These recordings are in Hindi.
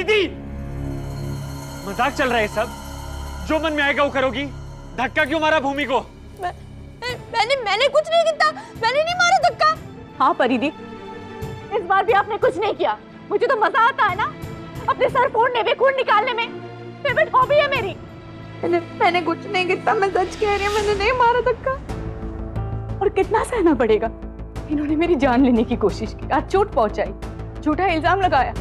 परिधि, मजाक चल रहा है सब? जो मन में आएगा वो करोगी? धक्का क्यों मारा भूमि को? मैंने कुछ नहीं किया, मैंने नहीं मारा धक्का। हाँ परिधि, इस बार भी आपने कुछ नहीं किया। मुझे तो मजा आता है ना अपने सर फोड़ने में, खून निकालने में। फेवरेट हॉबी है मेरी। मैंने कुछ नहीं किया, मैं सच कह रही हूँ, मैंने नहीं मारा धक्का। और कितना सहना पड़ेगा? इन्होंने मेरी जान लेने की कोशिश की, आज चोट पहुंचाई, झूठा इल्जाम लगाया।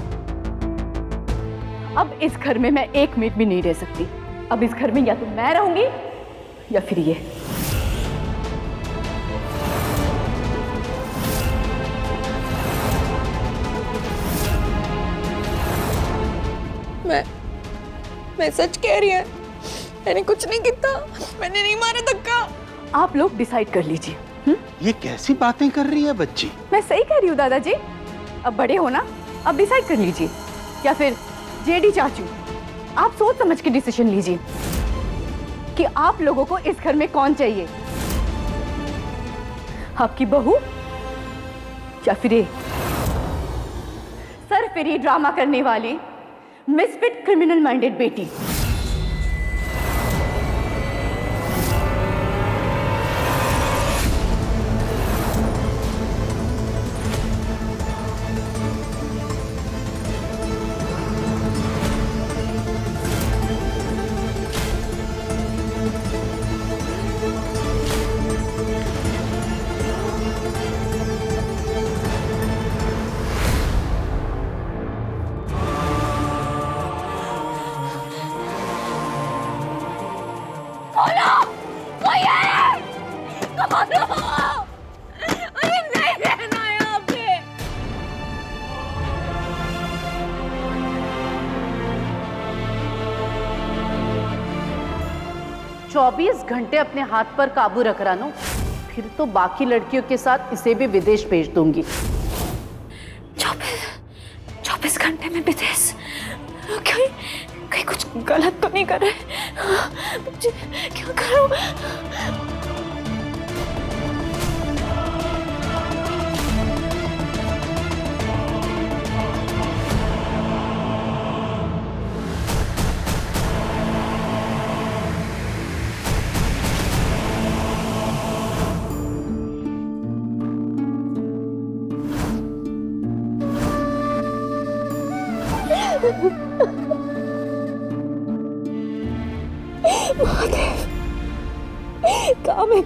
अब इस घर में मैं एक मिनट भी नहीं रह सकती। अब इस घर में या तो मैं रहूंगी या फिर ये। मैं सच कह रही है, मैंने कुछ नहीं किया, मैंने नहीं मारा धक्का। आप लोग डिसाइड कर लीजिए। ये कैसी बातें कर रही है बच्ची? मैं सही कह रही हूँ दादाजी, अब बड़े हो ना, अब डिसाइड कर लीजिए। या फिर जेडी चाचू, आप सोच समझ के डिसीजन लीजिए कि आप लोगों को इस घर में कौन चाहिए, आपकी बहू या फिर ये सरफिरी ड्रामा करने वाली मिसफिट क्रिमिनल माइंडेड बेटी। अरे नहीं रहना यहाँ पे। 24 घंटे अपने हाथ पर काबू रख रानो, फिर तो बाकी लड़कियों के साथ इसे भी विदेश भेज दूंगी। 24 घंटे में विदेश? कहीं कुछ गलत तो नहीं कर रहे? क्या करूं? कहाँ मैं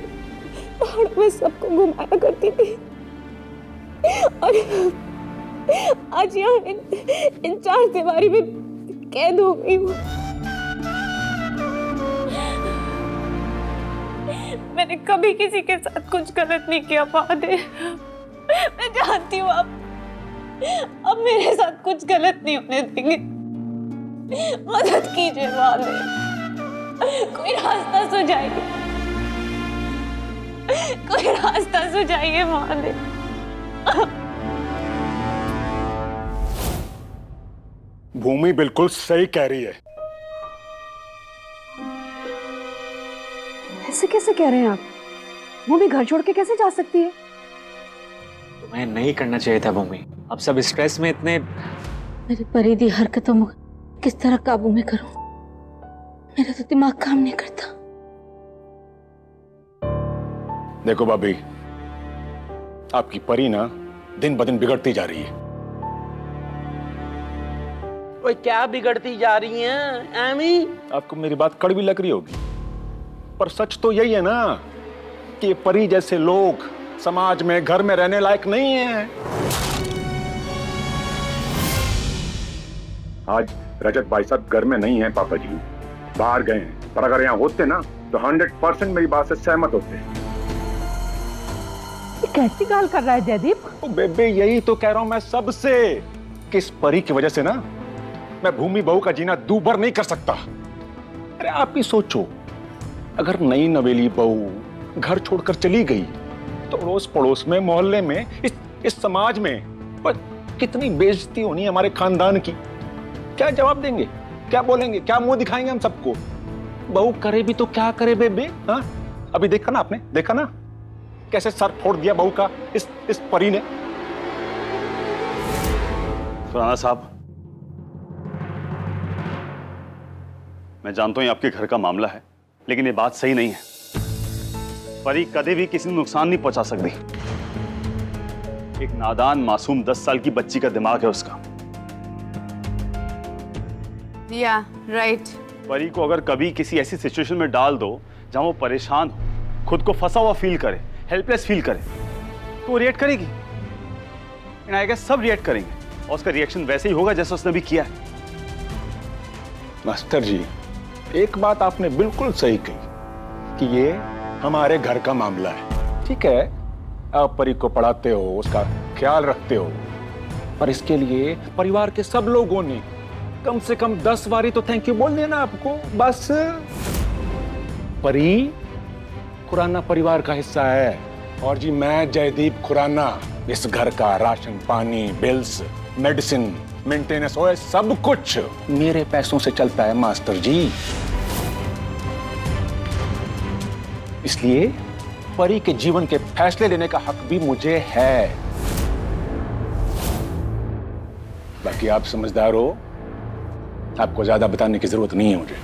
पहाड़ों में सबको घुमाया करती थी और आज यहाँ इन चार दीवारी में कैद हो गई हूँ। मैंने कभी किसी के साथ कुछ गलत नहीं किया महादेव। मैं जानती हूँ अब मेरे साथ कुछ गलत नहीं होने देंगे। मदद कीजिए महादेव, कोई रास्ता सुझाइए, कोई रास्ता सुझाइए महादेव। भूमि बिल्कुल सही कह रही है। ऐसे कैसे कह रहे हैं आप? वो भी घर छोड़ के कैसे जा सकती है? तुम्हें नहीं करना चाहिए था भूमि। अब सब स्ट्रेस में इतने। मेरी परिधि हरकतों में किस तरह काबू में करूं? मेरा तो दिमाग काम नहीं करता। देखो भाभी, आपकी परी ना दिन ब दिन बिगड़ती जा रही है। ओए क्या बिगड़ती जा रही हैं एमी? आपको मेरी बात कड़वी लग रही होगी, पर सच तो यही है ना कि परी जैसे लोग समाज में, घर में रहने लायक नहीं है। आज रजत भाई साहब घर में नहीं है, पापा जी बाहर गए हैं, पर अगर यहाँ होते ना तो 100% मेरी बात से सहमत होते। ये कैसी गाल कर रहा है जयदीप? तो बेबे यही तो कह रहा हूं मैं सबसे, कि इस परी की वजह से ना मैं भूमि बहू का जीना दूभर नहीं कर सकता। अरे आप ही सोचो, अगर नई नवेली बहू घर छोड़कर चली गई तो अड़ोस पड़ोस में, मोहल्ले में, इस समाज में पर कितनी बेइज्जती होनी है हमारे खानदान की। क्या जवाब देंगे, क्या बोलेंगे, क्या मुंह दिखाएंगे हम सबको? बहू करे भी तो क्या करे बेबे? हाँ, अभी देखा ना आपने, देखा ना कैसे सर फोड़ दिया बहू का इस परी ने। सुराना साहब, मैं जानता हूं ये आपके घर का मामला है, लेकिन ये बात सही नहीं है। परी कभी भी किसी को नुकसान नहीं पहुंचा सकती। एक नादान मासूम 10 साल की बच्ची का दिमाग है उसका। या राइट। परी को अगर कभी किसी ऐसी सिचुएशन में डाल दो जहां वो परेशान हो, खुद को फंसा हुआ फील करे, हेल्पलेस फील करे, तो वो रिएक्ट करेगी। एंड आई गेस सब रिएक्ट करेंगे और उसका रिएक्शन वैसे ही होगा जैसा उसने भी किया है। मास्टर जी, एक बात आपने बिल्कुल सही कही कि ये हमारे घर का मामला है। ठीक है, आप परी को पढ़ाते हो, उसका ख्याल रखते हो, पर इसके लिए परिवार के सब लोगों ने कम से कम 10 बारी तो थैंक यू बोल देना आपको। बस परी खुराना परिवार का हिस्सा है, और जी मैं जयदीप खुराना इस घर का राशन पानी, बिल्स, मेडिसिन, मेंटेनेंस और सब कुछ मेरे पैसों से चलता है मास्टर जी। इसलिए परी के जीवन के फैसले लेने का हक भी मुझे है। बाकी आप समझदार हो, आपको ज्यादा बताने की जरूरत नहीं है मुझे।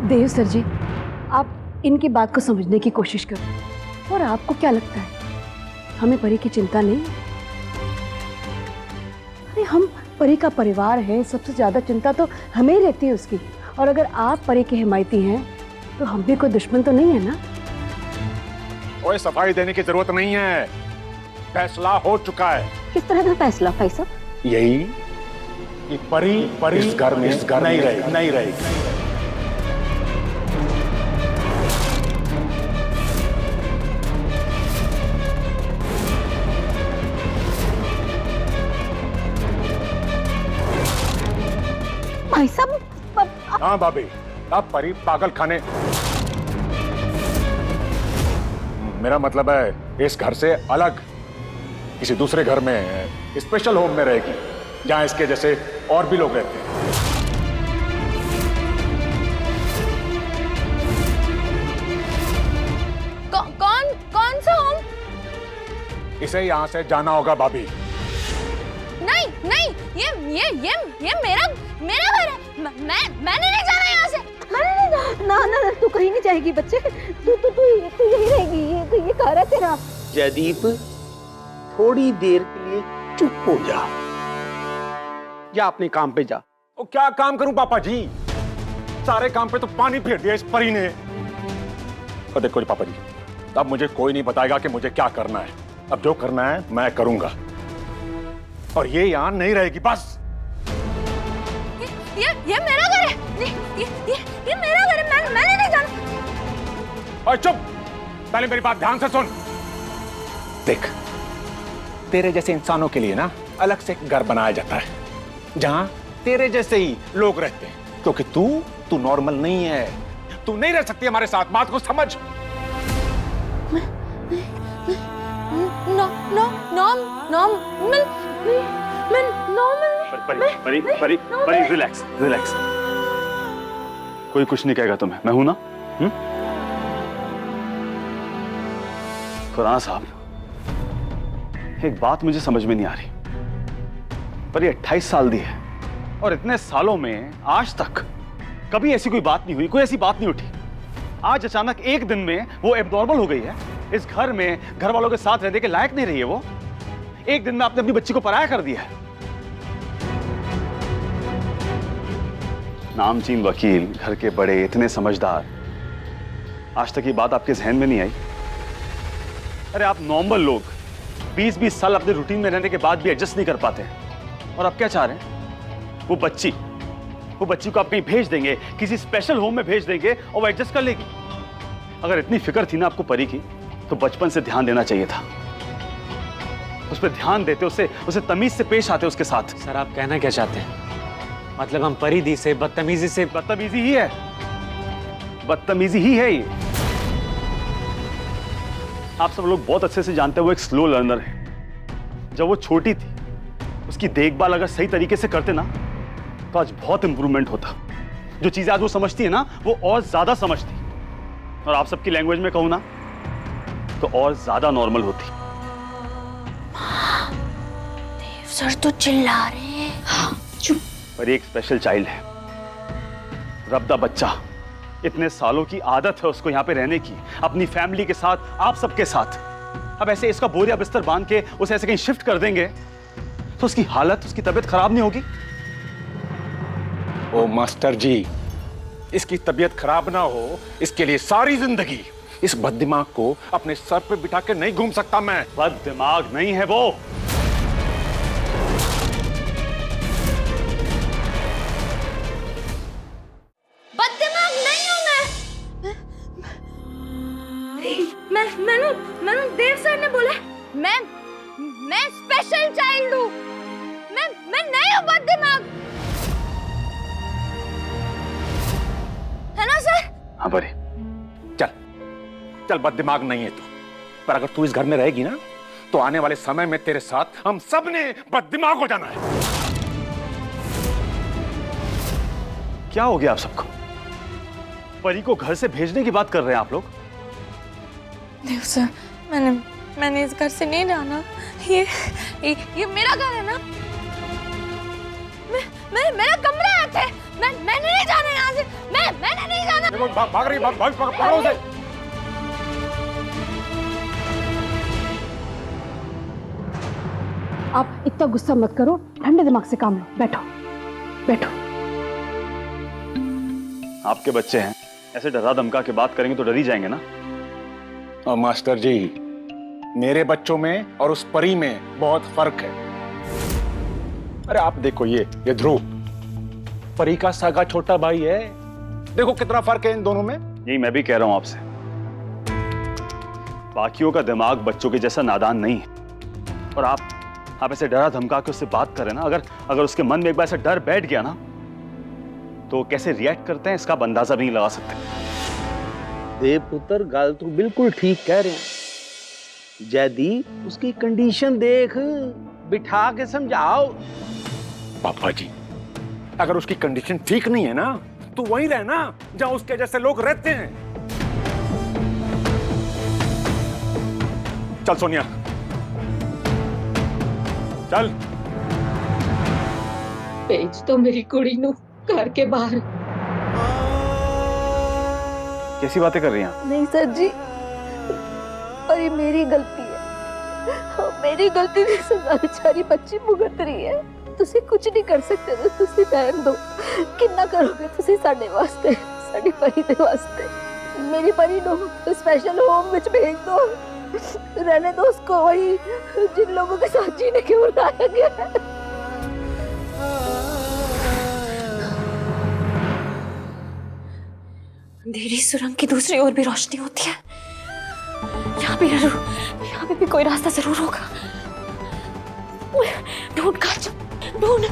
देव सर जी, आप इनकी बात को समझने की कोशिश करो। और आपको क्या लगता है हमें परी की चिंता नहीं? अरे हम परी का परिवार है, सबसे ज्यादा चिंता तो हमें ही रहती है उसकी। और अगर आप परी के हिमायती हैं तो हम भी कोई दुश्मन तो नहीं है ना? कोई सफाई देने की जरूरत नहीं है, फैसला हो चुका है। किस तरह का फैसला भाई साहब? यही कि परी इस घर में नहीं रहेगी। भाई साहब हाँ भाभी, अब परी पागल खाने, मेरा मतलब है इस घर से अलग किसी दूसरे घर में, स्पेशल होम में रहेगी, जहां इसके जैसे और भी लोग रहते हैं। कौन सा होम? इसे यहां से जाना होगा भाभी। नहीं नहीं, ये मेरा घर है। मैंने नहीं जाना यहाँ से। ना ना ना, तू कहीं नहीं जाएगी बच्चे। तू यही रहेगी। ये घर है तेरा। जयदीप, थोड़ी देर के लिए चुप हो जा अपने काम पे जा। ओ क्या काम करूं पापा जी? सारे काम पे तो पानी फेर दिया इस परी ने। और देखो जी पापा जी, अब मुझे कोई नहीं बताएगा कि मुझे क्या करना है। अब जो करना है मैं करूंगा, और ये यहां नहीं रहेगी बस। ये मेरा घर है। ये मेरा घर है। मैंने नहीं जाना। और चुप, पहले मेरी बात ध्यान से सुन। देख, तेरे जैसे इंसानों के लिए ना अलग से एक घर बनाया जाता है, जहां तेरे जैसे ही लोग रहते हैं, क्योंकि तू नॉर्मल नहीं है। तू नहीं रह सकती हमारे साथ, बात को समझ। परी रिलैक्स। कोई कुछ नहीं कहेगा तुम्हें, मैं हूं ना। खुराना साहब, एक बात मुझे समझ में नहीं आ रही। पर ये 28 साल दी है, और इतने सालों में आज तक कभी ऐसी कोई बात नहीं हुई, कोई ऐसी बात नहीं उठी। आज अचानक एक दिन में वो एबनॉर्मल हो गई है। इस घर में घर वालों के साथ रहने के लायक नहीं रही है वो। एक दिन में आपने अपनी बच्ची को पराया कर दिया है। नामचीन वकील, घर के बड़े, इतने समझदार, आज तक ये बात आपके जहन में नहीं आई? अरे आप नॉर्मल लोग 20-20 साल अपने रूटीन में रहने के बाद भी एडजस्ट नहीं कर पाते, और आप क्या चाह रहे हैं? वो बच्ची को आप कहीं भेज देंगे, किसी स्पेशल होम में भेज देंगे, और वो एडजस्ट कर लेगी। अगर इतनी फिक्र थी ना आपको परी की, तो बचपन से ध्यान देना चाहिए था। उस पर ध्यान देते, उसे तमीज से पेश आते उसके साथ। सर, आप कहना क्या चाहते हैं? मतलब हम परिधि से बदतमीजी से? बदतमीजी ही है, बदतमीजी ही है ये। आप सब लोग बहुत अच्छे से जानते हैं वो एक स्लो लर्नर है। जब वो छोटी थी, उसकी देखभाल अगर सही तरीके से करते ना, तो आज बहुत इंप्रूवमेंट होता। जो चीजें आज वो समझती है ना, वो और ज्यादा समझती, और आप सबकी लैंग्वेज में कहूं ना, तो और ज्यादा नॉर्मल होती। देव सर तो चिल्ला रहे हैं। चुप। पर एक स्पेशल चाइल्ड है, रब्दा बच्चा, इतने सालों की आदत है उसको यहाँ पे रहने की, अपनी फैमिली के साथ, आप सबके साथ। अब ऐसे इसका बोरिया बिस्तर बांध के उसे ऐसे कहीं शिफ्ट कर देंगे तो उसकी हालत, उसकी तबीयत खराब नहीं होगी? ओ मास्टर जी, इसकी तबीयत खराब ना हो इसके लिए सारी जिंदगी इस बददिमाग को अपने सर पे बिठा के नहीं घूम सकता मैं। बददिमाग नहीं है वो। बददिमाग नहीं हूँ मैंने देव सर ने बोला मैं स्पेशल चाइल्ड हूँ। मैं नहीं हूँ बददिमाग, है ना सर? हाँ परी, चल चल, बददिमाग नहीं है तू, पर अगर तू इस घर में रहेगी ना तो आने वाले समय में तेरे साथ हम सब ने बददिमाग हो जाना है। क्या हो गया आप सबको? परी को घर से भेजने की बात कर रहे हैं आप लोग? देव सर, मैंने इस घर से नहीं जाना। ये मेरा घर है ना, मेरा कमरा है। मैंने नहीं जाना यहाँ से। मैंने नहीं जाना। भाग रही, भाग पकड़ो उसे। आप इतना गुस्सा मत करो, ठंडे दिमाग से काम लो। बैठो बैठो। आपके बच्चे हैं, ऐसे डरा धमका के बात करेंगे तो डर ही जाएंगे ना। और मास्टर जी, मेरे बच्चों में और उस परी में बहुत फर्क है। अरे आप देखो, ये ध्रुव परी का सगा छोटा भाई है, देखो कितना फर्क है इन दोनों में। यही मैं भी कह रहा हूं आपसे, बाकियों का दिमाग बच्चों के जैसा नादान नहीं है। और आप ऐसे डरा धमका के उससे बात करें ना, अगर उसके मन में एक बार ऐसा डर बैठ गया ना तो कैसे रिएक्ट करते हैं इसका आप अंदाजा भी नहीं लगा सकते। देव पुत्र, गल तो बिल्कुल ठीक कह रहे हैं। जैदी, उसकी कंडीशन देख, बिठा के समझाओ। पापा जी, अगर उसकी कंडीशन ठीक नहीं है ना तो वहीं रहना जहां उसके जैसे लोग रहते हैं। चल सोनिया, चल। भेज तो मेरी कुड़ी नू घर के बाहर। कैसी बातें कर रही हैं आप? नहीं सर जी, और ये मेरी गलती है। मेरी गलती ਦੀ सजा बेचारी बच्ची भुगत रही है। ਤੁਸੀਂ ਕੁਝ ਨਹੀਂ ਕਰ ਸਕਦੇ तो ਤੁਸੀਂ ਰਹਿਣ ਦਿਓ। ਕਿੰਨਾ ਕਰੋਗੇ ਤੁਸੀਂ ਸਾਡੇ ਵਾਸਤੇ, ਸਾਡੀ ਪਰੀ ਦੇ ਵਾਸਤੇ? मेरी परी ਨੂੰ स्पेशल होम ਵਿੱਚ भेज दो। रहने दो उसको वही जिन लोगों के साथ जीने के बुलाया गया है। अंधेरी सुरंग की दूसरी ओर भी रोशनी होती है। यहाँ पे भी कोई रास्ता जरूर होगा। ढूंढ कांच, ढूंढ।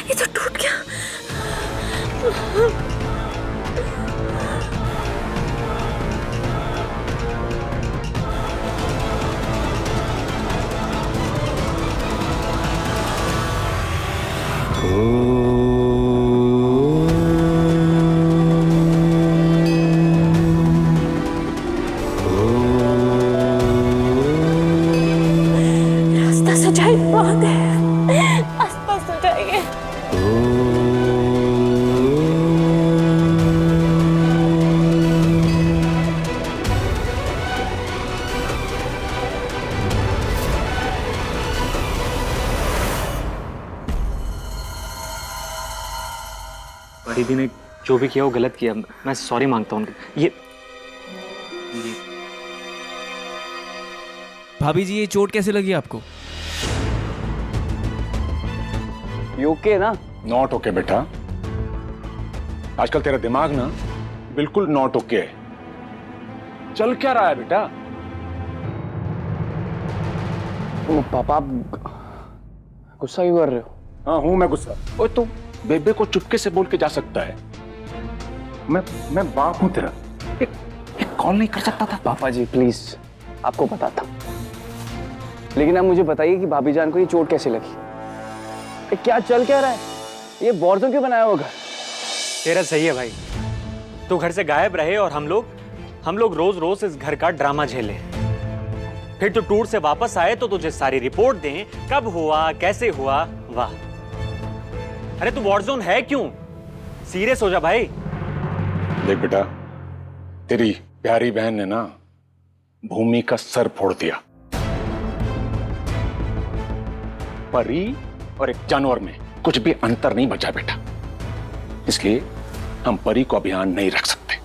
ये तो टूट गया। रास्ता सजाई बात है, रास्ता सजाइए। दीदी ने जो भी किया वो गलत किया, मैं सॉरी मांगता हूँ। ये भाभी जी, ये चोट कैसे लगी आपको? You okay ना? नॉट ओके बेटा। आजकल तेरा दिमाग ना बिल्कुल नॉट ओके है। चल क्या रहा है बेटा? पापा आप गुस्सा क्यों कर रहे हो? हाँ हूं मैं गुस्सा। ओए तो बेबे को चुपके से बोल के जा सकता है। मैं बाप हूं तेरा। एक कॉल नहीं कर सकता था? पापा जी प्लीज, आपको पता था, लेकिन आप मुझे बताइए कि भाभी जान को ये चोट कैसे लगी? क्या चल क्या रहा है? ये बॉर्डर क्यों बनाया होगा? तेरा सही है भाई, तू घर से गायब रहे और हम लोग रोज रोज इस घर का ड्रामा झेले। फिर तू टूर से वापस आए तो तुझे सारी रिपोर्ट दें, कब हुआ, कैसे हुआ। वाह, अरे तू वॉरजोन है क्यों? सीरियस हो जा भाई। देख बेटा, तेरी प्यारी बहन ने ना भूमि का सर फोड़ दिया। परी और एक जानवर में कुछ भी अंतर नहीं बचा बेटा, इसलिए हम परी को अभियान नहीं रख सकते।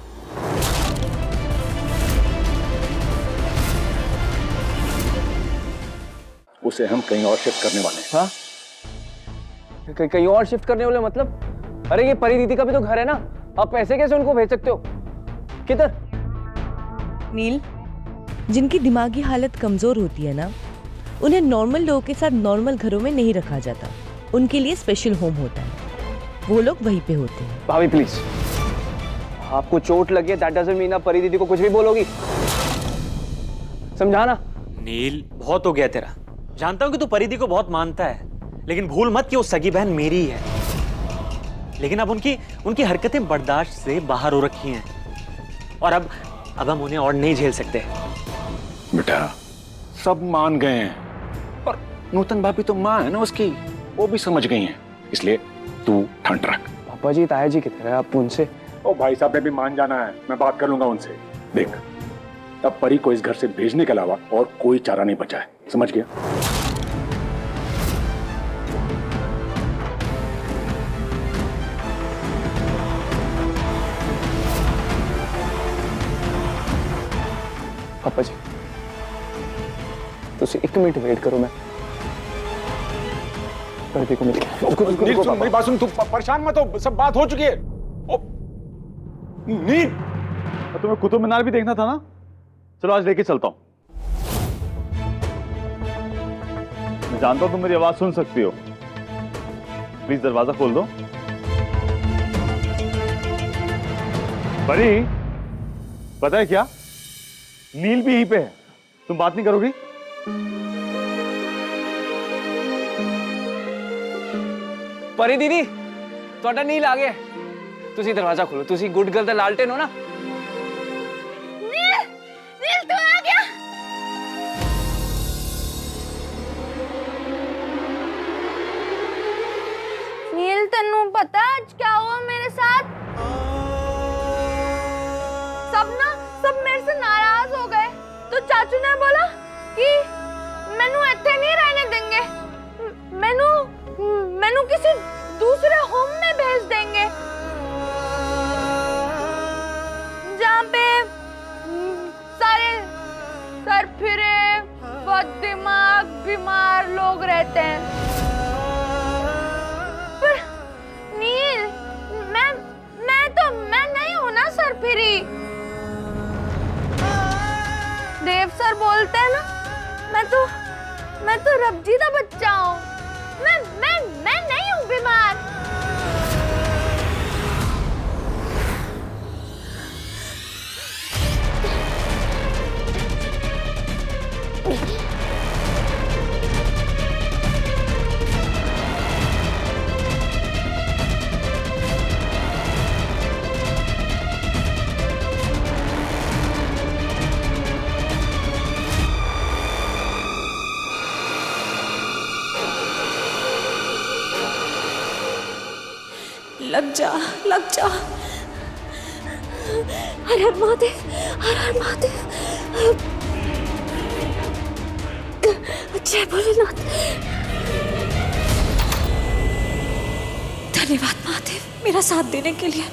उसे हम कहीं और शिफ्ट करने वाले हैं। हाँ? कहीं और शिफ्ट करने वाले मतलब? अरे ये परी दीदी का भी तो घर है ना, आप पैसे कैसे उनको भेज सकते हो? किधर? नील, जिनकी दिमागी हालत कमजोर होती है ना, उन्हें नॉर्मल लोगों के साथ नॉर्मल घरों में नहीं रखा जाता। उनके लिए स्पेशल होम होता है, वो लोग वहीं पे होते हैं। भाभी प्लीज, आपको चोट लगी है दैट डजंट मीन आप परी दीदी को कुछ भी बोलोगी, समझाना। नील बहुत हो गया तेरा। जानता हूं कि तू परिधि को बहुत मानता है, लेकिन भूल मत कि वो सगी बहन मेरी ही है। लेकिन अब उनकी हरकतें बर्दाश्त से बाहर हो रखी हैं और अब हम उन्हें और नहीं झेल सकते। बेटा सब मान गए हैं, और नूतन भाभी तो माँ है ना उसकी, वो भी समझ गई हैं, इसलिए तू ठंड रख। पापा जी, ताया जी किधर है? आप उनसे। ओ भाई साहब ने भी मान जाना है, मैं बात कर लूंगा उनसे। देख, अब परी को इस घर से भेजने के अलावा और कोई चारा नहीं बचा है, समझ गया? पापा जी तुम 1 मिनट वेट करो, मैं परिधि को मिल के। नील सुन मेरी बात सुन, तू परेशान मत हो, सब बात हो चुकी है। ओ नील, तुम्हें कुतुब मीनार भी देखना था ना, चलो आज लेके चलता हूं। मैं जानता हूं तुम मेरी आवाज सुन सकती हो, प्लीज दरवाजा खोल दो। परी, पता है क्या, नील भी यहीं पे है, तुम बात नहीं करोगी? परी दीदी, ਤੁਹਾਡਾ नील आ गया, तुसी दरवाजा खोलो, तुसी गुड गर्ल दा लालटेन हो ना। नील तू आ गया। नील तन्नू पता आज क्या हुआ मेरे साथ? सब मेरे से नाराज हो गए, तो चाचू ने बोला कि मैनू इत्थे नहीं रहने देंगे, मैनू किसी दूसरे होम में भेज देंगे जहाँ पे सारे सर फिरे बहुत दिमाग बीमार लोग रहते हैं। पर नील, मैं नहीं हूं ना सर फिरी। देव सर बोलते हैं ना, मैं तो रबजी का बच्चा हूँ, मैं नहीं हूँ बीमार। लग जा। हर हर महादेव, हर हर महादेव। जय भोलेनाथ। धन्यवाद महादेव मेरा साथ देने के लिए।